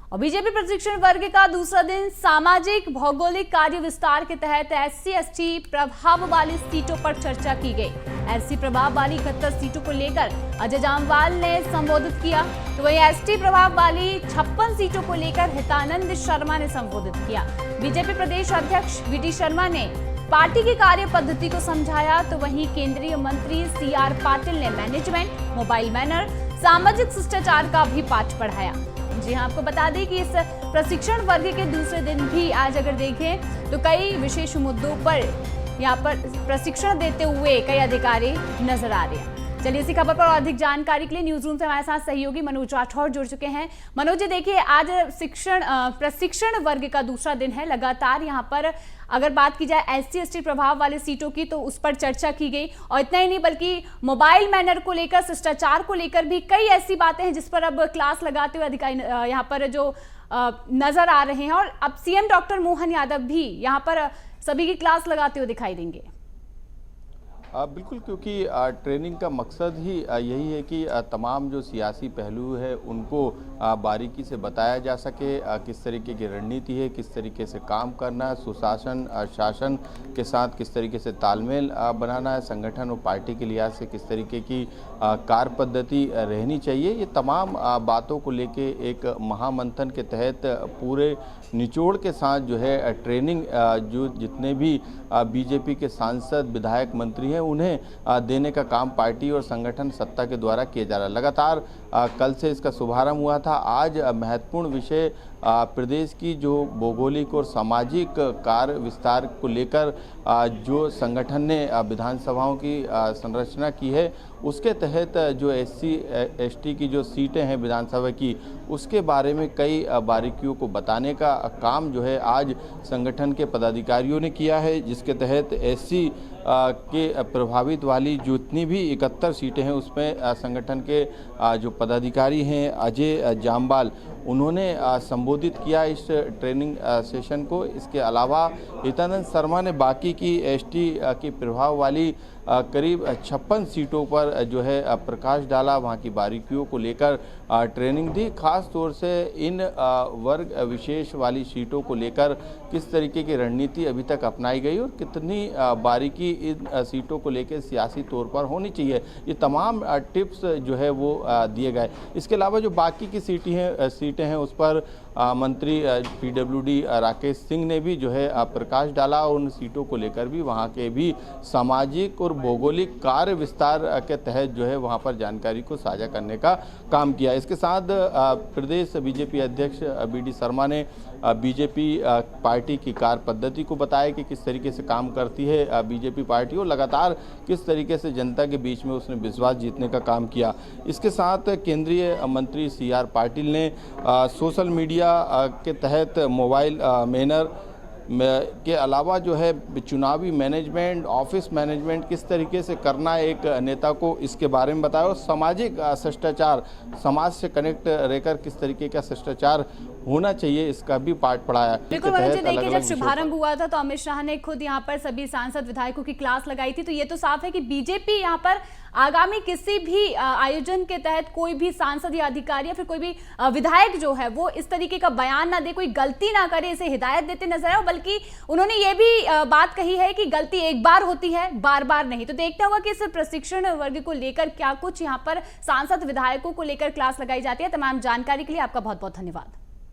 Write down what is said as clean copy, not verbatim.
और बीजेपी प्रशिक्षण वर्ग का दूसरा दिन सामाजिक भौगोलिक कार्य विस्तार के तहत SC/ST प्रभाव वाली सीटों पर चर्चा की गई। SC प्रभाव वाली 71 सीटों को लेकर अजय जामवाल ने संबोधित किया, तो वहीं ST प्रभाव वाली 56 सीटों को लेकर हितानंद शर्मा ने संबोधित किया। बीजेपी प्रदेश अध्यक्ष VD शर्मा ने पार्टी की कार्य पद्धति को समझाया, तो वहीं केंद्रीय मंत्री CR पाटिल ने मैनेजमेंट, मोबाइल मैनर, सामाजिक शिष्टाचार का भी पाठ पढ़ाया। जी हां, आपको बता दें कि इस प्रशिक्षण वर्ग के दूसरे दिन भी आज अगर देखें तो कई विशेष मुद्दों पर यहां पर प्रशिक्षण देते हुए कई अधिकारी नजर आ रहे हैं। चलिए इसी खबर पर और अधिक जानकारी के लिए न्यूज रूम से हमारे साथ सहयोगी मनोज राठौर जुड़ चुके हैं। मनोज जी, देखिए आज प्रशिक्षण वर्ग का दूसरा दिन है। लगातार यहां पर अगर बात की जाए SC/ST प्रभाव वाली सीटों की तो उस पर चर्चा की गई, और इतना ही नहीं बल्कि मोबाइल मैनर को लेकर, शिष्टाचार को लेकर भी कई ऐसी बातें हैं जिस पर अब क्लास लगाते हुए अधिकारी यहाँ पर जो नजर आ रहे हैं। और अब CM डॉक्टर मोहन यादव भी यहाँ पर सभी की क्लास लगाते हुए दिखाई देंगे। बिल्कुल, क्योंकि ट्रेनिंग का मकसद ही यही है कि तमाम जो सियासी पहलू है उनको बारीकी से बताया जा सके, किस तरीके की रणनीति है, किस तरीके से काम करना है, सुशासन शासन के साथ किस तरीके से तालमेल बनाना है, संगठन और पार्टी के लिहाज से किस तरीके की कार्य पद्धति रहनी चाहिए। ये तमाम बातों को लेके एक महामंथन के तहत पूरे निचोड़ के साथ जो है ट्रेनिंग जो जितने भी बीजेपी के सांसद, विधायक, मंत्री हैं उन्हें देने का काम पार्टी और संगठन सत्ता के द्वारा किया जा रहा है। लगातार कल से इसका शुभारंभ हुआ था। आज महत्वपूर्ण विषय प्रदेश की जो भौगोलिक और सामाजिक कार्य विस्तार को लेकर जो संगठन ने विधानसभाओं की संरचना की है, उसके तहत जो SC/ST की जो सीटें हैं विधानसभा की, उसके बारे में कई बारीकियों को बताने का काम जो है आज संगठन के पदाधिकारियों ने किया है, जिसके तहत SC के प्रभावित वाली जितनी भी 71 सीटें हैं उसमें संगठन के जो पदाधिकारी हैं अजय जामवाल, उन्होंने संबोधित किया इस ट्रेनिंग सेशन को। इसके अलावा हितानंद शर्मा ने बाकी की ST की प्रभाव वाली करीब 56 सीटों पर जो है प्रकाश डाला, वहाँ की बारीकियों को लेकर ट्रेनिंग दी। खास तौर से इन वर्ग विशेष वाली सीटों को लेकर किस तरीके की रणनीति अभी तक अपनाई गई और कितनी बारीकी इन सीटों को लेकर सियासी तौर पर होनी चाहिए, ये तमाम टिप्स जो है वो दिए गए। इसके अलावा जो बाकी की सीटें हैं उस पर मंत्री PWD राकेश सिंह ने भी जो है प्रकाश डाला, और उन सीटों को लेकर भी वहाँ के भी सामाजिक और भौगोलिक कार्य विस्तार के तहत जो है वहाँ पर जानकारी को साझा करने का काम किया। इसके साथ प्रदेश बीजेपी अध्यक्ष VD शर्मा ने बीजेपी पार्टी की कार्य पद्धति को बताया कि किस तरीके से काम करती है बीजेपी पार्टी, और लगातार किस तरीके से जनता के बीच में उसने विश्वास जीतने का काम किया। इसके साथ केंद्रीय मंत्री CR पाटिल ने सोशल मीडिया के तहत मोबाइल मैनर के अलावा जो है चुनावी मैनेजमेंट, ऑफिस मैनेजमेंट किस तरीके से करना है एक नेता को, इसके बारे में बताया। और सामाजिक शिष्टाचार, समाज से कनेक्ट रहकर किस तरीके का शिष्टाचार होना चाहिए, इसका भी पाठ पढ़ाया। बिल्कुल मनोज जी, देखिए जब शुभारंभ हुआ था तो अमित शाह ने खुद यहाँ पर सभी सांसद विधायकों की क्लास लगाई थी, तो ये तो साफ है कि बीजेपी यहाँ पर आगामी किसी भी आयोजन के तहत कोई भी सांसद या अधिकारी या फिर कोई भी विधायक जो है वो इस तरीके का बयान ना दे, कोई गलती ना करे, इसे हिदायत देते नजर आए। बल्कि उन्होंने ये भी बात कही है कि गलती एक बार होती है, बार बार नहीं। तो देखते होगा कि इस प्रशिक्षण वर्ग को लेकर क्या कुछ यहाँ पर सांसद विधायकों को लेकर क्लास लगाई जाती है। तमाम जानकारी के लिए आपका बहुत बहुत धन्यवाद।